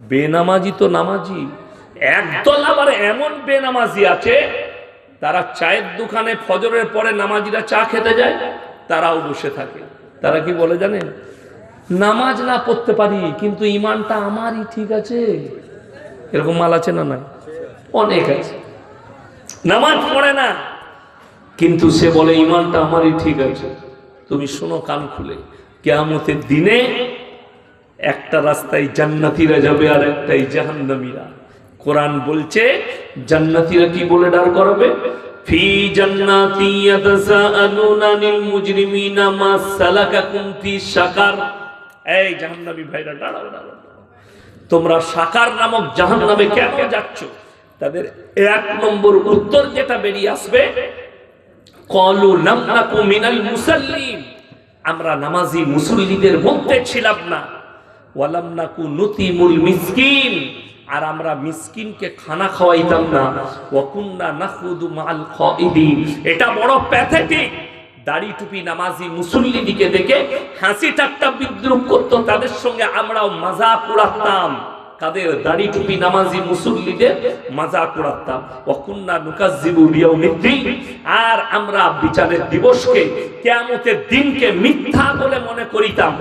বেনামাজি তো নামাজি, একদল আবার এমন বেনামাজি আছে, তারা চায়ের দোকানে ফজরের পরে নামাজিরা চা খেতে যায়, তারাও বসে থাকে। তারা কি বলে জানেন? নামাজ না পড়তে পারি কিন্তু ইমানটা আমারই ঠিক আছে। এরকম মাল আছে না? নাই, অনেক আছে। নামাজ পড়ে না কিন্তু সে বলে ইমানটা আমারই ঠিক আছে। তুমি শোনো কান খুলে, কিয়ামতের দিনে একটা রাস্তায় জান্নাতীরা যাবে আর একটাই জাহান্নামীরা। কোরআন বলছে জান্নাতীরা কি বলে দাঁড় করাবে? ফি জান্নাতি ইয়াতাসাআলুনা আনিল মুজরিমিনা মা সালাকাকুম ফি সাকার। এই জাহান্নামী ভাইরা দাঁড়াও, দাঁড়াও, তোমরা সাকার নামক জাহান্নামে কেন যাচ্ছ? তাদের এক নম্বর উত্তর যেটা বেরিয়ে আসবে, ক্বালু লাম নাকু মিনাল মুসাল্লিন, আমরা নামাজি মুসল্লিদের মধ্যে ছিলাম না। ওয়ালাম নাকু নুতিমুল মিসকিন, আর আমরা মিসকিনকে খানা খাওয়াইতাম না। ওয়া কুন্না নাখুদু মাআল খাইদিন। এটা বড় প্যাথেটিক। দাড়ি টুপি নামাজি মুসল্লিদিকে দেখে হাসি ঠাট্টা বিদ্রুপ করত, তাদের সঙ্গে আমরাও মজাক উড়াতাম। কাদের? দাড়ি টুপি নামাজি মুসল্লিদের মজাক উড়াতাম। ওয়া কুন্না নুকাজ্জিবু বিয়াউমিদ্দিন, আর আমরা বিচারের দিবসকে, কিয়ামতের দিনকে মিথ্যা বলে মনে করিতাম।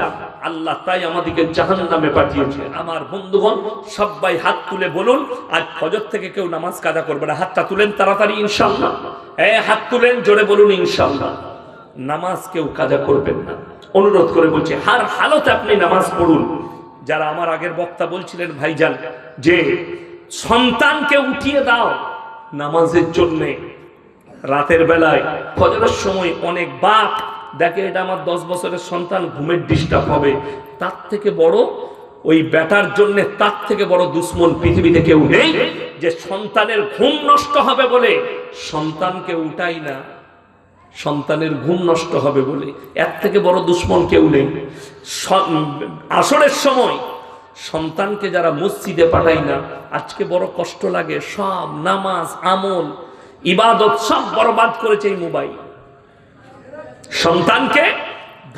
আল্লাহ তাই আমাদেরকে জাহান্নামে পাঠিয়েছে। আমার বন্ধুগণ, সবাই হাত তুলে বলুন, আজ ফজর থেকে কেউ নামাজ কাজা করবে না। হাতটা তুলেন তাড়াতাড়ি ইনশাআল্লাহ। হাত তুলেন, জোরে বলুন ইনশাআল্লাহ। নামাজ কেউ কাজা করবেন না, অনুরোধ করে বলছি, হার হালতে আপনি নামাজ পড়ুন। যারা আমার আগের বক্তা বলছিলেন ভাইজান যে সন্তানকে উঠিয়ে দাও নামাজের জন্যে, রাতের বেলায় ফজরের সময় অনেক বাপ দেখে এটা আমার 10 বছরের সন্তান, ঘুমের ডিস্টার্ব হবে। তার থেকে বড় ওই বেটার জন্য তার থেকে বড় দুশ্মন পৃথিবীতে কেউ নেই, যে সন্তানের ঘুম নষ্ট হবে বলে সন্তানকে উঠাই না, সন্তানের ঘুম নষ্ট হবে বলে। এর থেকে বড় দুশ্মন কেউ নেই। আসরের সময় সন্তানকে যারা মসজিদে পাঠাই না, আজকে বড় কষ্ট লাগে। সব নামাজ, আমল, ইবাদত সব বরবাদ করেছে এই মোবাইল। সন্তানকে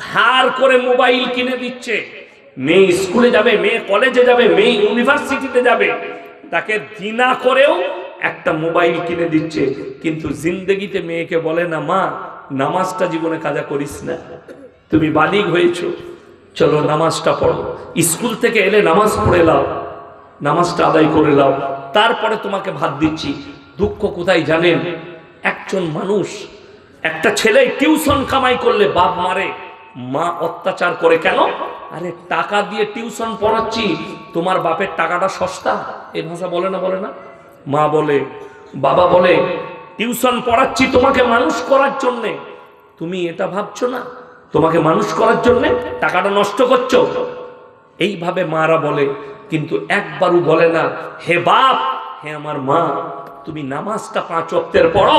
ধার করে মোবাইল কিনে দিচ্ছে। মেয়ে স্কুলে যাবে, মেয়ে কলেজে যাবে, মেয়ে ইউনিভার্সিটিতে যাবে, তাকে দিনা করেও একটা মোবাইল কিনে দিচ্ছে। কিন্তু জিন্দেগিতে মেয়েকে বলে না, মা নামাজটা জীবনে কাজা করিস না, তুমি বালিগ হয়েছো, চলো নামাজটা পড়ো, স্কুল থেকে এলে নামাজ পড়ে লাও, নামাজটা আদায় করে লাও, তারপরে তোমাকে ভাত দিচ্ছি। দুঃখ কোথায় জানেন? একজন মানুষ, একটা ছেলে টিউশন কামাই করলে বাপ মারে, মা অত্যাচার করে। কেন? আরে টাকা দিয়ে টিউশন পড়াচ্ছি, তোমার বাপের টাকাটা সস্তা। এই ভাষা বলে না? বলে না? মা বলে, বাবা বলে, টিউশন পড়াচ্ছি তোমাকে মানুষ করার জন্যে, তুমি এটা ভাবছো না তোমাকে মানুষ করার জন্যে টাকাটা নষ্ট করছো। এইভাবে মারা বলে, কিন্তু একবারও বলে না, হে বাপ, হে আমার মা, তুমি নামাজটা 5 ওয়াক্তের পড়ো,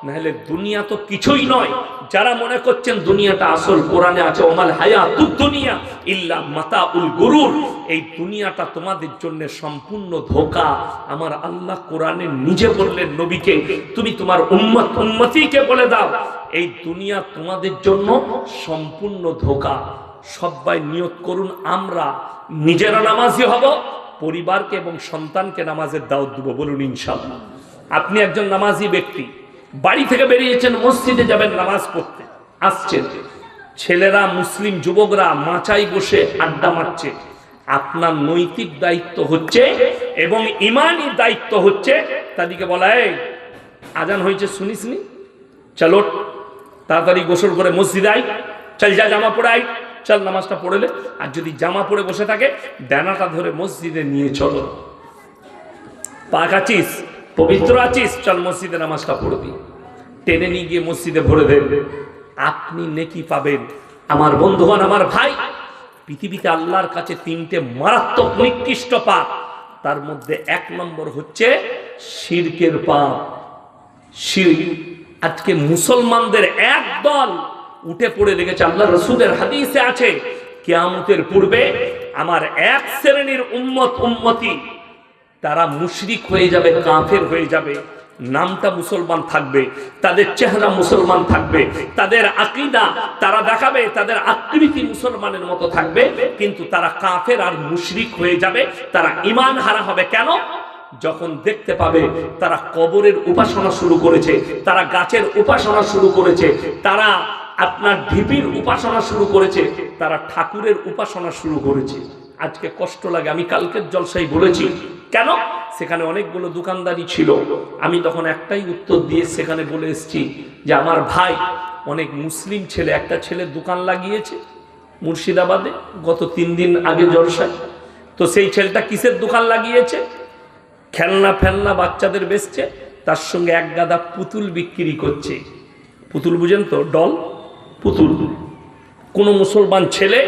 নাহলে দুনিয়া তো কিছুই নয়। যারা মনে করছেন দুনিয়াটা আসল, কোরআনে আছে ওমাল হায়াতুদ দুনিয়া ইল্লা মাতাউল গুরুর, এই দুনিয়াটা তোমাদের জন্য সম্পূর্ণ ধোঁকা। আমার আল্লাহ কোরআনে নিজে বললেন নবীকে, তুমি তোমার উম্মতিকে বলে দাও এই দুনিয়া তোমাদের জন্য সম্পূর্ণ ধোঁকা। সবাই নিয়ত করুন, আমরা নিজেরা নামাজি হব, পরিবারকে এবং সন্তানকে নামাজের দাওয়াত দেব। বলুন ইনশাআল্লাহ। আপনি একজন নামাজি ব্যক্তি, বাড়ি থেকে বেরিয়েছেন, মসজিদে যাবেন নামাজ পড়তে, আসছেন, ছেলেরা মুসলিম যুবকরা মাচায় বসে আড্ডা মারছে। আপনার নৈতিক দায়িত্ব হচ্ছে এবং ইমানি দায়িত্ব হচ্ছে তাদেরকে বলা, এই আজান হয়েছে শুনিসনি, চলো তাড়াতাড়ি গোসল করে মসজিদে আই, চল যা জামা পরে আই, চল নামাজটা পড়লে। আর যদি জামা পরে বসে থাকে, ডানাটা ধরে মসজিদে নিয়ে চলো। পাক আছিস, পবিত্র আছিস, চল মসজিদে নামাজটা পড়বি। টেনে নিয়ে গিয়ে মসজিদে ভরে দেবে, আপনি নেকি পাবেন। আমার বন্ধুগণ, আমার ভাই, পৃথিবীতে আল্লাহর কাছে 3টে মারাত্মক নিকৃষ্ট পাপ, তার মধ্যে 1 নম্বর হচ্ছে শিরকের পাপ। শিরক। আজকে মুসলমানদের একদল উঠে পড়ে লেগেছে। আল্লাহ রাসূলের হাদিসে আছে, কিয়ামতের পূর্বে আমার এক শ্রেণীর উম্মতি তারা মুশরিক হয়ে যাবে, কাফের হয়ে যাবে। নামটা মুসলমান থাকবে, তাদের চেহারা মুসলমান থাকবে, তাদের আকীদা তারা দেখাবে, তাদের আকৃতি মুসলমানের মতো থাকবে, কিন্তু তারা কাফের আর মুশরিক হয়ে যাবে, তারা ঈমান হারা হবে। কেন? যখন দেখতে পাবে তারা কবরের উপাসনা শুরু করেছে, তারা গাছের উপাসনা শুরু করেছে, তারা আপনার ঢিপির উপাসনা শুরু করেছে, তারা ঠাকুরের উপাসনা শুরু করেছে। আজকে কষ্ট লাগে। আমি কালকের জলসায় বলেছি, কেন? সেখানে অনেকগুলো দোকানদারি ছিল। আমি তখন একটাই উত্তর দিয়ে সেখানে বলে এসেছি যে আমার ভাই অনেক মুসলিম ছেলে, একটা ছেলে দোকান লাগিয়েছে মুর্শিদাবাদে গত 3 দিন আগে জলসায়। তো সেই ছেলেটা কিসের দোকান লাগিয়েছে? খেলনা ফেলনা বাচ্চাদের বেচছে, তার সঙ্গে এক গাদা পুতুল বিক্রি করছে। পুতুল বুঝেন তো? ডল, পুতুল। কোনো মুসলমান ছেলে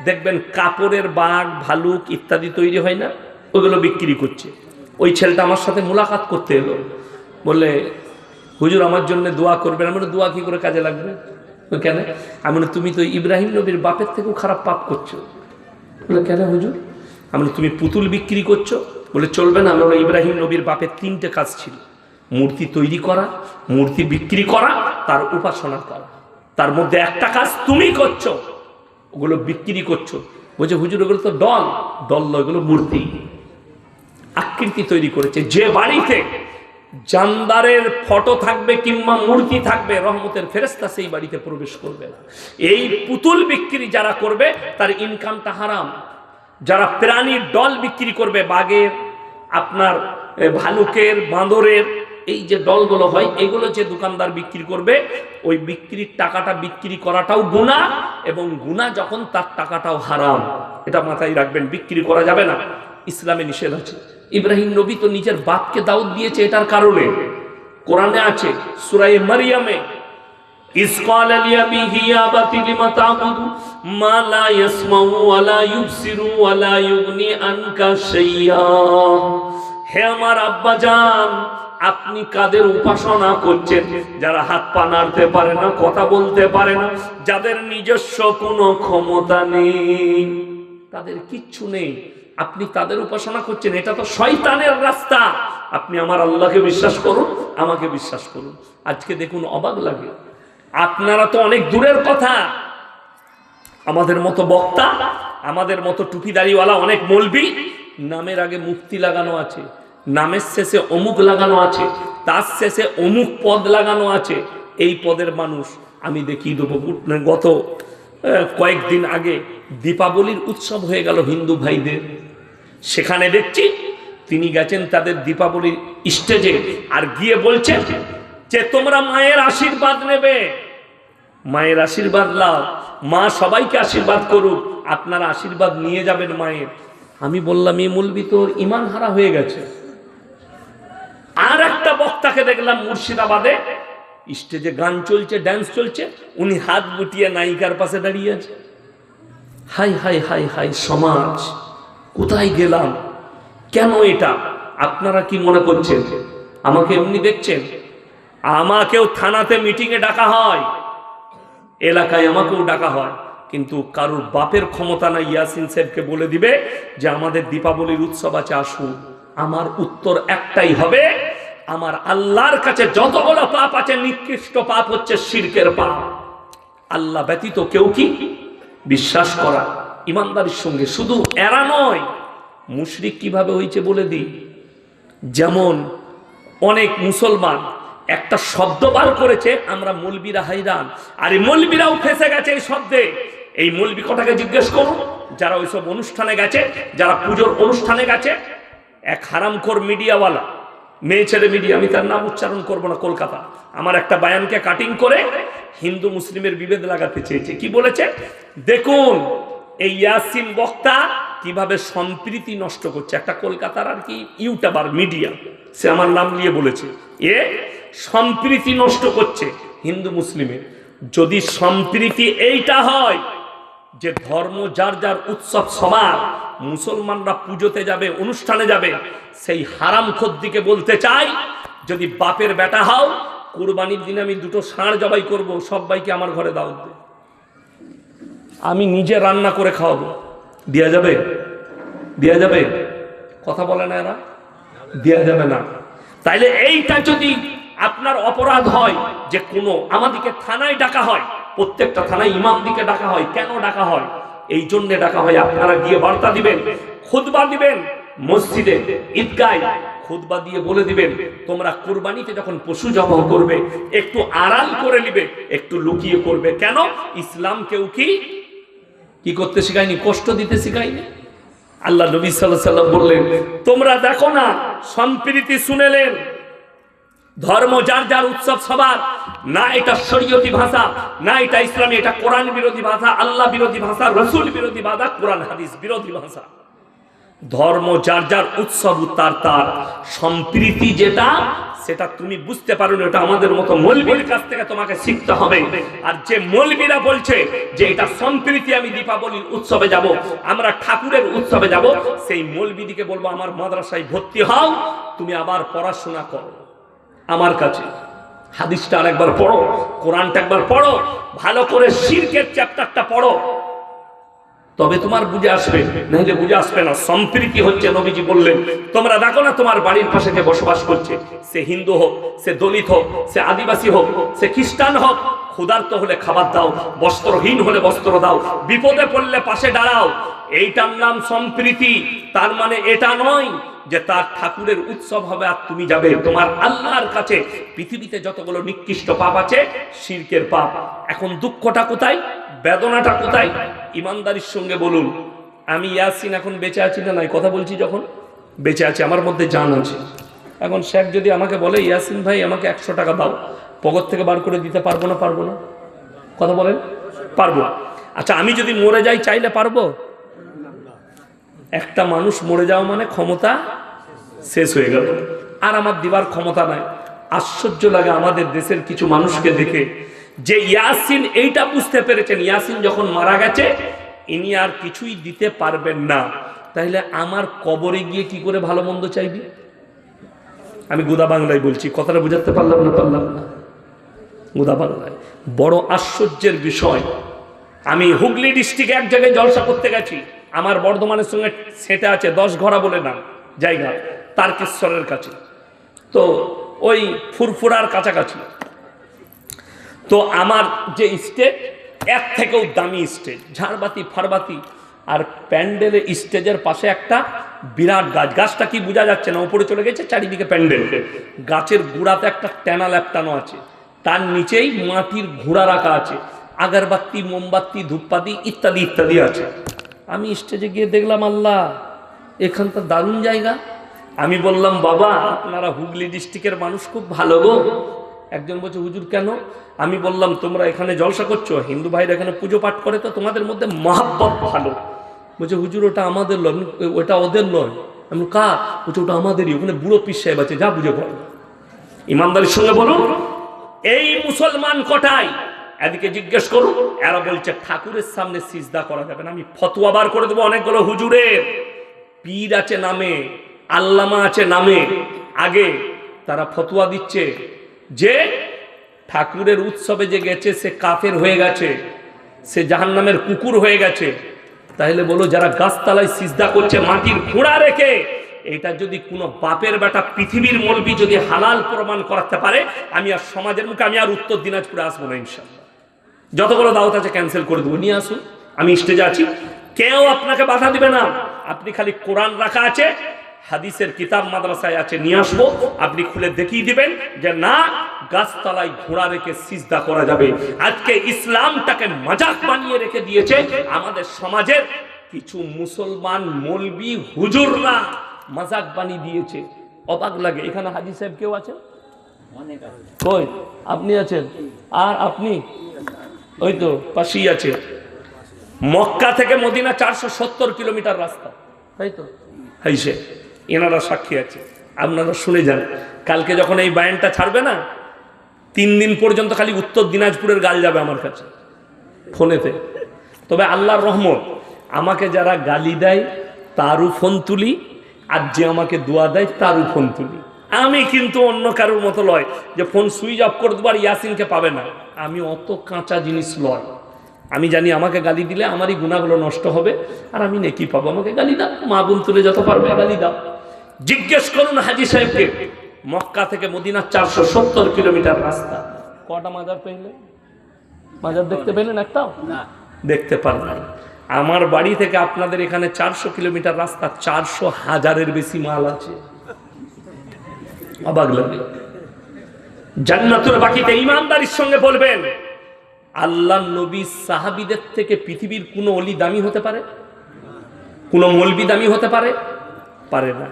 দেখবেন কাপড়ের বাঘ ভালুক ইত্যাদি তৈরি হয় না, ওগুলো বিক্রি করছে। ওই ছেলেটা আমার সাথে মোলাকাত করতে এলো, বললে হুজুর আমার জন্য দোয়া করবেন। আমি বলি দোয়া কি করে কাজে লাগবে? কেন? আমি বলি তুমি তো ইব্রাহিম নবীর বাপের থেকেও খারাপ পাপ করছো। বলে কেন হুজুর? আমি বলি তুমি পুতুল বিক্রি করছো। বলে চলবে না। আমরা ইব্রাহিম নবীর বাপের 3টে কাজ ছিল, মূর্তি তৈরি করা, মূর্তি বিক্রি করা, তার উপাসনা করা। তার মধ্যে একটা কাজ তুমি করছো, ওগুলো বিক্রি করছো। বলছে হুজুর ওগুলো তো ডল। ডল এগুলো মূর্তি, আকৃতি তৈরি করেছে। যে বাড়িতে জানদারের ফটো থাকবে কিংবা মূর্তি থাকবে, রহমতের ফেরেশতা সেই বাড়িতে প্রবেশ করবে না। এই পুতুল বিক্রি যারা করবে তার ইনকামটা হারাম। যারা প্রাণীর ডল বিক্রি করবে, বাঘের, আপনার ভালুকের, বাঁদরের, এই যে ডলগুলো হয়, এগুলো যে দোকানদার বিক্রি করবে, ওই বিক্রির টাকাটা বিক্রি করাটাও গুনাহ, এবং গুনাহ যখন তার টাকাটাও হারাম। এটা মাথায় রাখবেন, বিক্রি করা যাবে না, ইসলামে নিষেধ আছে। ইব্রাহিম নবী তো নিজের বাপকে দাওয়াত দিয়েছে এটার কারণে। কোরআনে আছে সূরা মারিয়ামে, ইস ক্বালা লিআবিহি ইয়া আবাতি লিমা তা'বুদু মা লা ইয়াসমাউ ওয়া লা ইউবসিরু ওয়া লা ইউগনি আনকা শাইয়্যা। হে আমার আব্বা জান, আপনি কাদের উপাসনা করছেন? যারা হাত পা নাড়তে পারে না, কথা বলতে পারে না, যাদের নিজস্ব কোনো ক্ষমতা নেই, তাদের কিচ্ছু নেই, আপনি তাদের উপাসনা করছেন। এটা তো শয়তানের রাস্তা। আপনি আমার আল্লাহকে বিশ্বাস করুন, আমাকে বিশ্বাস করুন। আজকে দেখুন অবাক লাগে, আপনারা তো অনেক দূরের কথা, আমাদের মতো বক্তা, আমাদের মতো টুপিদারিওয়ালা অনেক মৌলবি, নামের আগে মুফতি লাগানো আছে, নামের শেষে অমুক লাগানো আছে, তার শেষে অমুক পদ লাগানো আছে। এই পদের মানুষ আমি দেখিয়ে দেবো। গত কয়েকদিন আগে দীপাবলির উৎসব হয়ে গেল হিন্দু ভাইদের, সেখানে দেখছি তিনি গেছেন তাদের দীপাবলির স্টেজে, আর গিয়ে বলছেন যে তোমরা মায়ের আশীর্বাদ নেবে, মায়ের আশীর্বাদ লাও, মা সবাইকে আশীর্বাদ করুক, আপনারা আশীর্বাদ নিয়ে যাবেন মায়ের। আমি বললাম এই মৌলবি তো ঈমান হারা হয়ে গেছে। আর একটা বক্তাকে দেখলাম মুর্শিদাবাদে, স্টেজে গান চলছে, ড্যান্স চলছে, উনি হাত গুটিয়ে নায়িকার পাশে দাঁড়িয়ে আছে। হাই হাই হাই হাই, সমাজ কোথায় গেলাম? কেন এটা? আপনারা কি মনে করছেন আমাকে এমনি দেখছেন? আমাকেও থানাতে মিটিংয়ে ডাকা হয়, এলাকায় আমাকেও ডাকা হয়, কিন্তু কারোর বাপের ক্ষমতা নাই ইয়াসিন সাহেবকে বলে দিবে যে আমাদের দীপাবলির উৎসব আছে, আসুন। আমার উত্তর একটাই হবে, আমার আল্লাহর কাছে যতগুলো পাপ আছে, নিকৃষ্ট পাপ হচ্ছে শিরকের পাপ। আল্লাহ ব্যতীত কেউ কি বিশ্বাস করা, ইমানদারির সঙ্গে। শুধু এরা নয়, মুশরিক কিভাবে হয়েছে বলে দিই। যেমন অনেক মুসলমান একটা শব্দ বার করেছে, আমরা মৌলবীরা হাইরান, আর এই মৌলবীরাও ফেসে গেছে এই শব্দে। এই মৌলবী কটাকে জিজ্ঞেস করুন, যারা ওইসব অনুষ্ঠানে গেছে, যারা পুজোর অনুষ্ঠানে গেছে। এক হারামখোর মিডিয়াওয়ালা, মেয়ে ছেলে মিডিয়া, আমি তার নাম উচ্চারণ করবো না, কলকাতা, আমার একটা বায়ানকে কাটিং করে হিন্দু মুসলিমের বিভেদ লাগাতে চেয়েছে। কি বলেছে দেখুন, এই ইয়াসিন বক্তা কিভাবে সম্প্রীতি নষ্ট করছে। একটা কলকাতার আর কি ইউটিউবার মিডিয়া, সে আমার নাম নিয়ে বলেছে এ সম্প্রীতি নষ্ট করছে হিন্দু মুসলিমের। যদি সম্প্রীতি এইটা হয় যে ধর্ম যার যার উৎসব সবার, মুসলমানরা পুজোতে যাবে, অনুষ্ঠানে যাবে, সেই হারামখোর দিকে বলতে চাই, যদি বাপের বেটা হও, কুরবানির দিনে আমি 2টো ষাঁড় জবাই করব, সবাইকে আমার ঘরে দাওয়াত দে, আমি নিজে রান্না করে খাওয়াবো, দেয়া যাবে? দেয়া যাবে? কথা বলে না এরা, দেয়া যাবে না। তাইলে এইটা যদি আপনার অপরাধ হয়, যে কোনো আমাদেরকে থানায় ডাকা হয়, প্রত্যেকটা থানায় ইমামদিকে ডাকা হয়, কেন ডাকা হয়? এই জন্য ডাকা হয় আপনারা গিয়ে বার্তা দিবেন, খুতবা দিবেন, মসজিদে ঈদগায় খুতবা দিয়ে বলে দিবেন তোমরা কুরবানিতে যখন পশু জবাই করবে একটু আড়াল করে নিবে, একটু লুকিয়ে করবে। কেন? ইসলাম কেউ কি করতে শিখায়নি? কষ্ট দিতে শিখায়নি। আল্লাহ নবী সাল্লাল্লাহু আলাইহি ওয়াসাল্লাম বললেন তোমরা দেখো না, সম্প্রীতি শুনেলেন, ধর্ম যার যার উৎসব সবার, না এটা শরীয়তি ভাষা, না এটা ইসলামী, এটা কোরআন বিরোধী ভাষা, আল্লাহ বিরোধী ভাষা, রাসূল বিরোধী ভাষা, কোরআন হাদিস বিরোধী ভাষা। ধর্ম যার যার উৎসব তার তার, সম্প্রীতি যেটা সেটা তুমি বুঝতে পারো না, এটা আমাদের মতো মৌলবীর কাছ থেকে তোমাকে শিখতে হবে। আর যে মৌলবীরা বলছে যে এটা সম্প্রীতি, আমি দীপাবলির উৎসবে যাব, আমরা ঠাকুরের উৎসবে যাব, সেই মৌলবীদিকে বলবো আমার মাদ্রাসায় ভর্তি হও, তুমি আবার পড়াশোনা করো আমার কাছে, হাদিসটা আরেকবার পড়ো, কোরআনটা একবার পড়ো, ভালো করে শিরকের চ্যাপ্টারটা পড়ো, তবে তোমার বুঝে আসবে, নাহলে বুঝে আসবে না। সম্প্রীতি হচ্ছে, নবীজি বললেন তোমরা দেখো না তোমার বাড়ির পাশে যে বসবাস করছে, সে হিন্দু হোক, সে দলিত হোক, সে আদিবাসী হোক, সে খ্রিস্টান হোক, ক্ষুধার্ত হলে খাবার দাও, বস্ত্রহীন হলে বস্ত্র দাও, বিপদে পড়লে পাশে দাঁড়াও, এইটার নাম সম্প্রীতি। তার মানে এটা নয় যে তার ঠাকুরের উৎসব হবে আর তুমি যাবে। তোমার আল্লাহর কাছে পৃথিবীতে যতগুলো নিকৃষ্ট পাপ আছে শিরকের পাপ। এখন দুঃখটা কোথায়, বেদনাটা কোথায়? ইমানদারির সঙ্গে বলুন, আমি ইয়াসিন এখন বেঁচে আছি না নাই? কথা বলছি, যখন বেঁচে আছি আমার মধ্যে জান আছে। এখন শেখ যদি আমাকে বলে ইয়াসিন ভাই আমাকে 100 টাকা দাও, পকেট থেকে বার করে দিতে পারবো না? পারবো না? কথা বলেন, পারবো। আচ্ছা আমি যদি মরে যাই চাইলে পারবো? একটা মানুষ মরে যাওয়া মানে ক্ষমতা শেষ হয়ে গেল, আর আমার দিবার ক্ষমতা নাই। আশ্চর্য লাগে আমাদের দেশের কিছু মানুষকে দেখে, যে ইয়াসিন এইটা বুঝতে পেরেছেন ইয়াসিন যখন মারা গেছে ইনি আর কিছুই দিতে পারবেন না, তাইলে আমার কবরে গিয়ে কি করে ভালো মন্দ চাইবি? আমি গোদা বাংলায় বলছি, কথাটা বুঝাতে পারলাম না? গোদা বাংলায়। বড় আশ্চর্যের বিষয়, আমি হুগলি ডিস্ট্রিক্টে এক জায়গায় জলসা করতে গেছি, আমার বর্ধমানের সঙ্গে সেটা আছে 10 ঘোড়া বলে নাম জায়গা, তারকেশ্বরের কাছে, তো ওই ফুরফুরার কাছাকাছি। তো আমার যে স্টেজ, এর থেকেও দামি স্টেজ, ঝাড়বাতি ফাড়বাতি, আর প্যান্ডেলের স্টেজের পাশে একটা বিরাট গাছ, গাছটা কি বোঝা যাচ্ছে না, উপরে চলে গেছে, চারিদিকে প্যান্ডেল, গাছের গোড়াতে একটা ট্যানা ল্যাপটানো আছে, তার নিচেই মাটির ঘোড়া রাখা আছে, আগরবাতি মোমবাতি ধূপপাতি ইত্যাদি ইত্যাদি আছে। আমি স্টেজে গিয়ে দেখলাম আল্লাহ এখানটা দারুণ জায়গা। আমি বললাম বাবা আপনারা হুগলি ডিস্ট্রিক্টের মানুষ খুব ভালো গো। একজন বলছে হুজুর কেন? আমি বললাম তোমরা এখানে জলসা করছো, হিন্দু ভাইরা এখানে পুজো পাঠ করে, তো তোমাদের মধ্যে মহাব্বত ভালো। বলছে হুজুর ওটা আমাদের নয়, ওটা ওদের নয়। আমি কার? বলছে ওটা আমাদেরই, ওখানে বুড়ো পীর সাহেব আছে, যা বুঝে পড়ো। ইমানদারির সঙ্গে বলুন, এই মুসলমান কটাই এদিকে জিজ্ঞেস করুন, এরা বলছে ঠাকুরের সামনে সিজদা করা যাবে না। আমি ফতোয়া বার করে দেবো অনেকগুলো হুজুরের, পীর আছে নামে, আল্লামা আছে নামে, আগে তারা ফতোয়া দিচ্ছে যে ঠাকুরের উৎসবে যে গেছে সে কাফের হয়ে গেছে, সে জাহান্নামের কুকুর হয়ে গেছে। তাহলে বলো যারা গাছতলায় সিজদা করছে মাটির ঘোড়া রেখে, এটা যদি কোনো বাপের বেটা পৃথিবীর মৌলবি যদি হালাল প্রমাণ করাতে পারে, আমি আর সমাজের মুখে আমি আর উত্তর দিনাজপুরে আসবো না ইনশাআল্লাহ। যতগুলো দাওয়াত আছে ক্যান্সেল করে দেবো, নিয়ে আসুন, আমি স্টেজে আছি, কেউ আপনাকে বাধা দিবে না। আপনি খালি কোরআন রাখা আছে, হাদিসের কিতাব মাদ্রাসায় আছে, নিয়ে আসবো, আপনি খুলে দেখিয়ে দিবেন যে না গাছতলায় ঘোড়া রেখে সিজদা করা যাবে। আজকে ইসলামটাকে মজাক বানিয়ে রেখে দিয়েছে আমাদের সমাজের কিছু মুসলমান মৌলবি হুজুররা, মজাক বানিয়ে দিয়েছে। অবাক লাগে। এখানে হাজি সাহেব কেউ আছেন? কই আপনি আছেন? আর আপনি ওই তো পাশেই আছে। মক্কা থেকে মদিনা 470 কিলোমিটার রাস্তা, তাই তো? হাইসে এনারা সাক্ষী আছে, আপনারা শুনে যান। কালকে যখন এই বায়ানটা ছাড়বে না, 3 দিন পর্যন্ত খালি উত্তর দিনাজপুরের গাল যাবে আমার কাছে ফোনেতে। তবে আল্লাহর রহমত, আমাকে যারা গালি দেয় তারও ফোন তুলি, আর যে আমাকে দোয়া দেয় তারও ফোন তুলি। আমি কিন্তু অন্য কারোর মতো লয় যে ফোন সুইচ অফ করে দেবো আর ইয়াসিনকে পাবে না। আমি অত কাঁচা জিনিস লয়। আমি জানি আমাকে গালি দিলে আমারই গুণাগুলো নষ্ট হবে, আর আমি নেকি পাবো। আমাকে গালি দাও, মা বোন তুলে যত পারবে গালি দাও। জিজ্ঞেস করুন হাজি সাহেবকে মক্কা থেকে মদিনা 470 কিলোমিটার রাস্তা। কটা মাজার পেলে? মাজার দেখতে পেলেন একটাও? না, দেখতে পারলেন। আমার বাড়ি থেকে আপনাদের এখানে 400 কিলোমিটার রাস্তা, 400,000-এর বেশি মাল আছে। অবাক লাগে। জান্নাতুল বাকিতে ঈমানদারির সঙ্গে বলবেন, আল্লাহ নবী সাহাবীদের থেকে পৃথিবীর কোন ওলি দামি হতে পারে? কোন মৌলবি দামি হতে পারে? পারে না।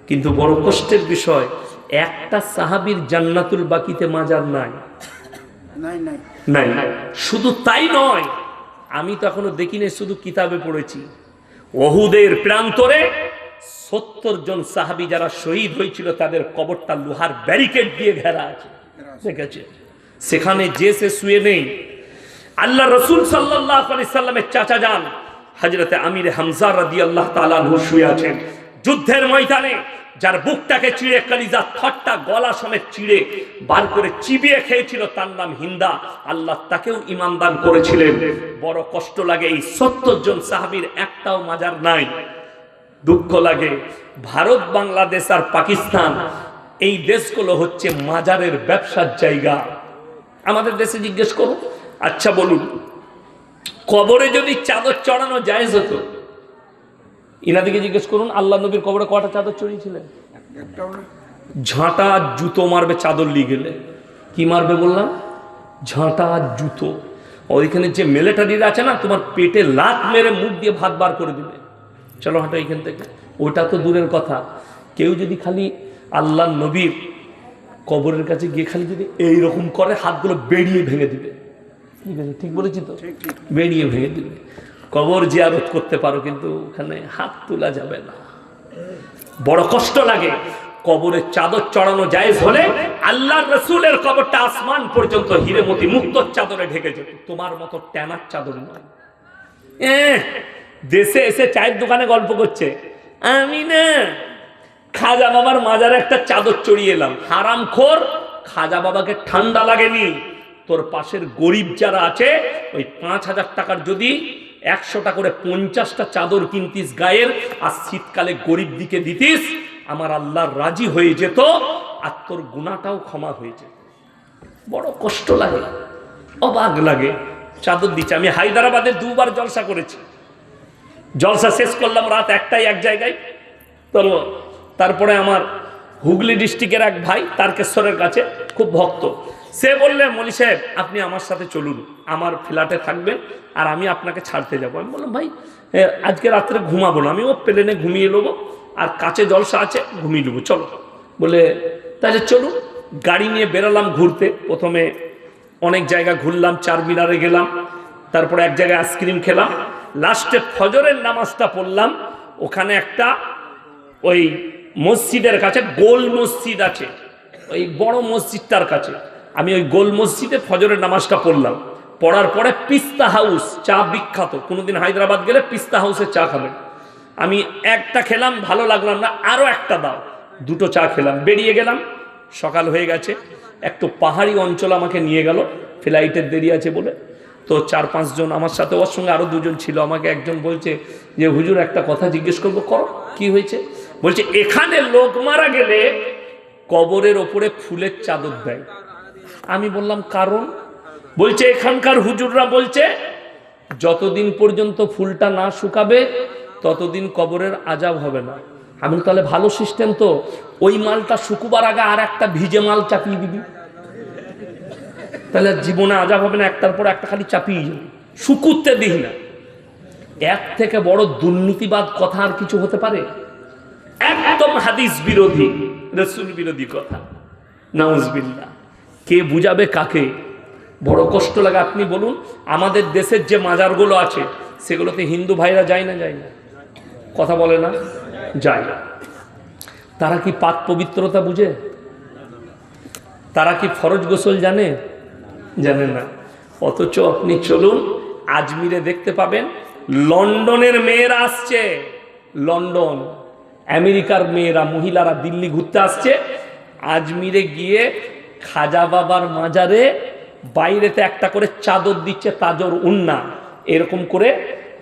কিন্তু বড় কষ্টের বিষয়, একটা সাহাবীর জান্নাতুল বাকিতে মাজার নাই। নাই। শুধু তাই নয়, আমি তো এখনো দেখিনি, শুধু কিতাবে পড়েছি, ওহুদের প্রান্তরে 70 জন সাহাবী যারা শহীদ হয়েছিল তাদের কবরটা লোহার ব্যারিকেড দিয়ে ঘেরা আছে, দেখেছে? সেখানে যে সে শুয়ে নেই। আল্লাহ রাসূল সাল্লাল্লাহু আলাইহি সাল্লামের চাচা যান হযরতে আমির হামজা রাদিয়াল্লাহু তাআলা আনহু শুয়ে আছেন যুদ্ধের ময়দানে, যার বুকটাকে চিড়ে কলিজা ঠট্টা গলা সমেত চিড়ে বার করে চিবিয়ে খেয়েছিল, তার নাম হিন্দা। আল্লাহ তাকেও ঈমান দান করেছিলেন। বড় কষ্ট লাগে, এই 70 জন সাহাবীর একটাও মাজার নাই। দুঃখ লাগে। ভারত, বাংলাদেশ আর পাকিস্তান, এই দেশগুলো হচ্ছে মাজারের ব্যবসার জায়গা। আমাদের দেশে জিজ্ঞেস করুন, আচ্ছা বলুন, কবরে যদি চাদর চড়ানো জায়েজ হতো, ইনাদিকে জিজ্ঞেস করুন, আল্লাহ নবীর কবরে কটা চাদর চড়িয়েছিলেন? ঝাঁটা জুতো মারবে চাদর নিয়ে গেলে। কি মারবে বললাম? ঝাঁটা জুতো। ওইখানে যে মিলিটারিরা আছে না, তোমার পেটে লাত মেরে মুখ দিয়ে ভাত বার করে দিবে। চলো হাঁটো এখান থেকে। ওটা তো দূরের কথা, কেউ যদি খালি আল্লাহ নবীর কবরের কাছে গিয়ে খালি যদি এইরকম করে, হাতগুলো বেরিয়ে ভেঙে দিবে। ঠিক আছে, ঠিক বলেছি তো? বেরিয়ে ভেঙে দিবে। কবর জিয়ারত করতে পারো, কিন্তু ওখানে হাত তোলা যাবে না। বড় কষ্ট লাগে। কবরে চাদর চড়ানো জায়েজ হলে আল্লাহর রাসূলের কবরটা আসমান পর্যন্ত হিরেমতি মুক্ত চাদরে ঢেকে যেত, তোমার মতো ট্যানার চাদর নয়। দেশে এসে চায়ের দোকানে গল্প করছে, আমি না খাজা বাবার মাজারে একটা চাদর চড়িয়ে এলাম। হারামখোর, খাজা বাবাকে ঠান্ডা লাগেনি। তোর পাশের গরিব যারা আছে, ওই 5,000 টাকার যদি 100টা করে 50টা চাদর কিনতিস গায়ের, আর শীতকালে গরিব দিকে দিতিস, আমার আল্লাহ রাজি হয়ে যেত, আর তোর গুনাহটাও ক্ষমা হয়ে যেত। বড় কষ্ট লাগে, অবাক লাগে। চাদর দিচ্ছে। আমি হায়দ্রাবাদে 2 বার জলসা করেছি। জলসা শেষ করলাম রাত 1টায় এক জায়গায়। তো তারপরে আমার হুগলি ডিস্ট্রিক্টের এক ভাই তারকেশ্বরের কাছে খুব ভক্ত, সে বললে, মৌলী সাহেব আপনি আমার সাথে চলুন, আমার ফ্ল্যাটে থাকবেন আর আমি আপনাকে ছাড়তে যাবো। আমি বললাম, ভাই আজকে রাত্রে ঘুমাবো না, আমি ও প্লেনে ঘুমিয়ে নেবো, আর কাছে জলসা আছে, ঘুমিয়ে নেবো, চলো। বলে তাহলে চলুন। গাড়ি নিয়ে বেরোলাম ঘুরতে। প্রথমে অনেক জায়গা ঘুরলাম, চারমিনারে গেলাম, তারপরে এক জায়গায় আইসক্রিম খেলাম, লাস্টে ফজরের নামাজটা পড়লাম। ওখানে একটা ওই মসজিদের কাছে, গোল মসজিদ আছে, ওই বড় মসজিদটার কাছে আমি ওই গোল মসজিদে ফজরের নামাজটা পড়লাম। পড়ার পরে পিস্তা হাউস, চা বিখ্যাত, কোনোদিন হায়দ্রাবাদ গেলে পিস্তা হাউসে চা খাবেন। আমি একটা খেলাম, ভালো লাগলাম না, আরও একটা দাও। 2টো চা খেলাম, বেরিয়ে গেলাম। সকাল হয়ে গেছে। একটু পাহাড়ি অঞ্চল আমাকে নিয়ে গেল, ফ্লাইটের দেরি আছে বলে। তো 4-5 জন আমার সাথে, ওর সঙ্গে আরও 2 জন ছিল। আমাকে একজন বলছে যে, হুজুর একটা কথা জিজ্ঞেস করবো। করো, কি হয়েছে? বলছে, এখানে লোক মারা গেলে কবরের ওপরে ফুলের চাদর দেয়। আমি বললাম, কারণ? বলছে, এখানকার হুজুররা বলছে যতদিন পর্যন্ত ফুলটা না শুকাবে ততদিন কবরের আযাব হবে না। আমি তাহলে ভালো সিস্টেম তো, ওই মালটা শুকুবার আগে আর একটা ভিজে মাল চাপিয়ে দিবি, তাহলে জীবনে আযাব হবে না। একটার পর একটা খালি চাপিয়ে যাবে, শুকুতে দিই না। এর থেকে বড় দুর্নীতিবাদ কথা আর কিছু হতে পারে? একদম হাদিস বিরোধী, রাসূল বিরোধী কথা। নাউজুবিল্লাহ। কে বুঝাবে কাকে? বড় কষ্ট লাগে। আপনি বলুন, আমাদের দেশের যে মাজারগুলো আছে সেগুলোতে হিন্দু ভাইরা যায় না? যায় না? কথা বলে না? যায়। তারা কি পাক পবিত্রতা বুঝে? তারা কি ফরজ গোসল জানে? জানে না। অথচ আপনি চলুন আজমিরে, দেখতে পাবেন লন্ডনের মেয়েরা আসছে, লন্ডন, আমেরিকার মেয়েরা, মহিলারা দিল্লি ঘুরতে আসছে, আজমিরে গিয়ে খাজা বাবার মাজারে বাইরেতে একটা করে চাদর দিচ্ছে, তাজর উন্না, এরকম করে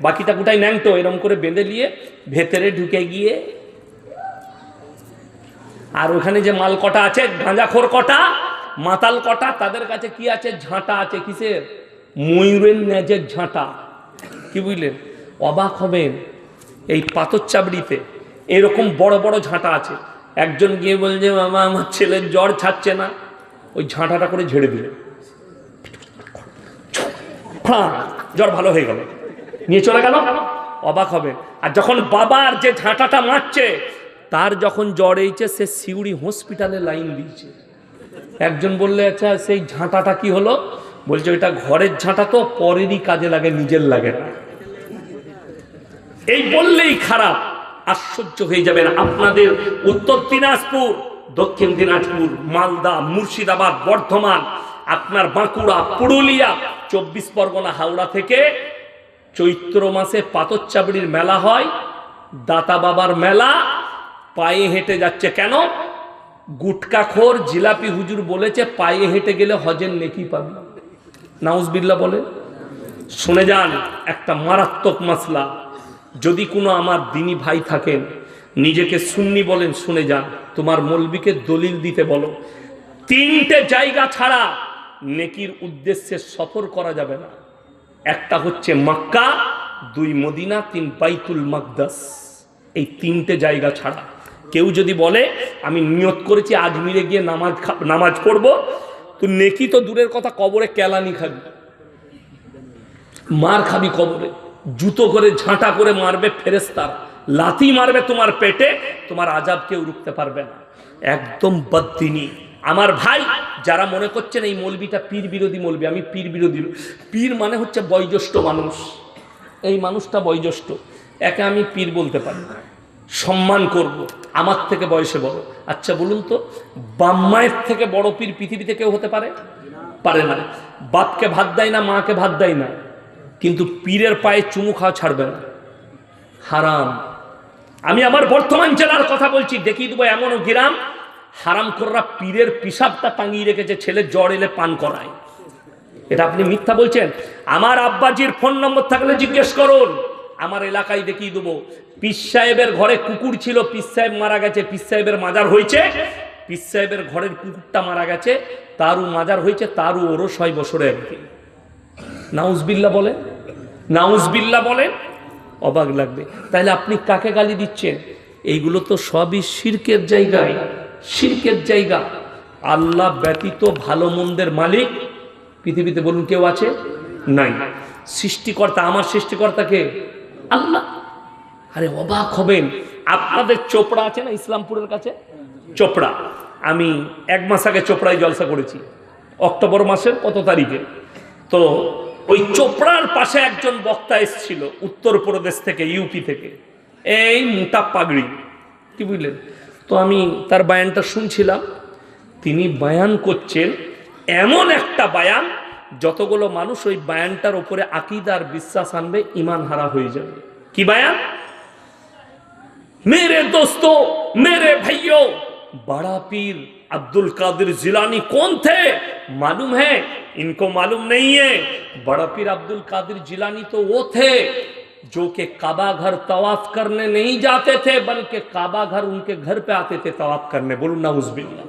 বাকিটা গোটাই ন্যাংটো এরকম করে বেঁধে নিয়ে ভেতরে ঢুকে গিয়ে আর ওখানে যে মাল কটা আছে, গাঁজাখোর কটা, মাতাল কটা, তাদের কাছে কি আছে? ঝাঁটা আছে। কিসের? ময়ূরের ন্যাজের ঝাঁটা। কি বুঝলেন? অবাক হবেন, এই পাথর চাবড়িতে এরকম বড় বড় ঝাঁটা আছে। একজন গিয়ে বলছে, মামা আমার ছেলের জ্বর ছাড়ছে না, ওই ঝাঁটাটা করে ঝেড়ে দিলেন, জ্বর ভালো হয়ে গেল, নিয়ে চলে গেল। অবাক হবে। আর যখন বাবার যে ঝাঁটাটা মারছে, তার যখন জ্বর হয়েছে, সে সিউড়ি হসপিটালে লাইন দিয়েছে। একজন বললে, আচ্ছা সেই ঝাঁটাটা কি হলো? বলছে ওইটা ঘরের ঝাঁটা, তো পরেরই কাজে লাগে, নিজের লাগে না। এই বললেই খারাপ, আশ্চর্য হয়ে যাবেন। আপনাদের উত্তর দিনাজপুর, দক্ষিণ দিনাজপুর, মালদা, মুর্শিদাবাদ, বর্ধমান, আপনার বাঁকুড়া, পুরুলিয়া, 24 পরগনা, হাওড়া থেকে চৈত্র মাসে পাথর চাবড়ির মেলা হয়, দাতা বাবার মেলা। পায়ে হেঁটে যাচ্ছে। কেন? গুটকাখোর জিলাপি হুজুর বলেছে পায়ে হেঁটে গেলে হজের নেকি পাবে। নাউজবিল্লাহ বলে। শুনে যান, একটা মারাত্মক মাসলা। যদি কোনো আমার দিনী ভাই থাকেন, নিজেকে সুন্নি বলেন, শুনে যান, তোমার মৌলবীকে দলিল দিতে বলো, 3টে জায়গা ছাড়া নেকির উদ্দেশ্যে সফর করা যাবে না। একটা হচ্ছে মক্কা, 2 মদিনা, 3 বাইতুল মাকদাস। এই 3টে জায়গা ছাড়া কেউ যদি বলে আমি নিয়ত করেছি আজমিরে গিয়ে নামাজ পড়বো, তো নেকি তো দূরের কথা, কবরে কেলানি খাবি, মার খাবি কবরে, জুতো করে ঝাঁটা করে মারবে ফেরেশতারা, লাথি মারবে তোমার পেটে, তোমার আযাব কেউ রুখতে পারবে না। একদম বদ্দিনী। আমার ভাই যারা মনে করছেন এই মৌলবীটা পীর বিরোধী মৌলবী, আমি পীর বিরোধী। পীর মানে হচ্ছে বয়োজ্যেষ্ঠ মানুষ। এই মানুষটা বয়োজ্যেষ্ঠ, একে আমি পীর বলতে পারি, সম্মান করব, আমার থেকে বয়সে বড়। আচ্ছা বলুন তো, বাম্মায়ের থেকে বড় পীর পৃথিবীতে কেউ হতে পারে? পারে না। বাপকে ভাত দেয় না, মাকে ভাত দেয় না, কিন্তু পীরের পায়ে চুমু খাওয়া ছাড়বে না, হারাম। আমি আমার বর্তমান জেলার কথা বলছি, দেখিয়ে দেবো এমনও গ্রাম হারামখোররা পীরের পিসাবটা টাঙিয়ে রেখেছে, ছেলে জ্বর এলে পান করায়। এটা আপনি মিথ্যা বলছেন? আমার আব্বাজির ফোন নম্বর থাকলে জিজ্ঞেস করুন, আমার এলাকায় দেখিয়ে দেবো। পীর সাহেবের ঘরে কুকুর ছিল, পীর সাহেব মারা গেছে, পীর সাহেবের মাজার হয়েছে, পীর সাহেবের ঘরের কুকুরটা মারা গেছে, তারও মাজার হয়েছে, তারও ওরও 6 বছরে একদিন। নাউজবিল্লাহ বলে, নাউজবিল্লাহ বলে। অবাক লাগবে। তাহলে আপনি কাকে গালি দিচ্ছেন? এইগুলো তো সবই শিরকের জায়গায়, শিরকের জায়গা। আল্লাহ ব্যতীত ভালো মন্দের মালিক পৃথিবীতে বলুন কেউ আছে? নাই। সৃষ্টিকর্তা, আমার সৃষ্টিকর্তাকে আল্লাহ। আরে অবাক হবেন, আপনাদের চোপড়া আছে না ইসলামপুরের কাছে? চোপড়া, আমি 1 মাস আগে চোপড়ায় জলসা করেছি, অক্টোবর মাসের কত তারিখে। তো ওই চোপড়ার পাশে একজন বক্তা এসেছিল উত্তরপ্রদেশ থেকে, ইউপি থেকে, এই মোটা পাগড়ি, কি বুঝলেন? তো আমি তার বায়ানটা শুনছিলাম। তিনি বায়ান করছেন, এমন একটা বায়ান, যতগুলো মানুষ ওই বায়ানটার উপরে আকীদার বিশ্বাস আনবে, ঈমান হারা হয়ে যাবে। কি বায়ান? मेरे दोस्तों, मेरे भाइयों, बड़ा पीर अब्दुल कादिर जिलानी कौन थे मालूम है? इनको मालूम नहीं है। बड़ा पीर अब्दुल कादिर जिलानी तो वो थे जो कि काबा घर तवाफ करने नहीं जाते थे, बल्कि काबा घर उनके घर पे आते थे तवाफ करने। बोलून नाउजुबिल्लाह।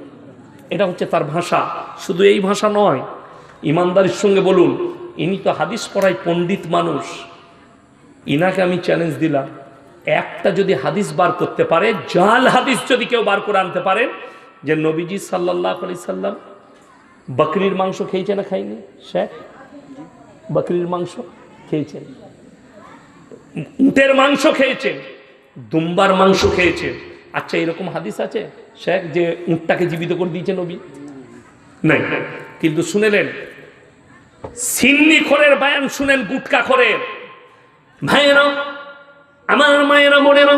এটা হচ্ছে তার ভাষা। শুধু এই ভাষা নয়, ইমানদারির সঙ্গে বলুন, ইনি তো হাদিস পড়ায় পণ্ডিত মানুষ। ইনাকে আমি চ্যালেঞ্জ দিলাম, একটা যদি হাদিস বার করতে পারে, জাল হাদিস যদি কেউ বার করে আনতে পারে, যে নবীজি সাল্লাল্লাহু আলাইহি সাল্লাম বকরির মাংস খেয়েছে না খাইনি? শেখ, বকরির মাংস খেয়েছেন, উটের মাংস খেয়েছেন, দুম্বার মাংস খেয়েছেন। আচ্ছা এরকম হাদিস আছে শেখ যে উটটাকে জীবিত করে দিয়েছে নবী? নাই। কিন্তু শুনেলেন সিন্নি খোরের বায়ান শুনেন, গুটকা খোরের। ভাইয়েরা, আমার মায়েরা, বোনেরা,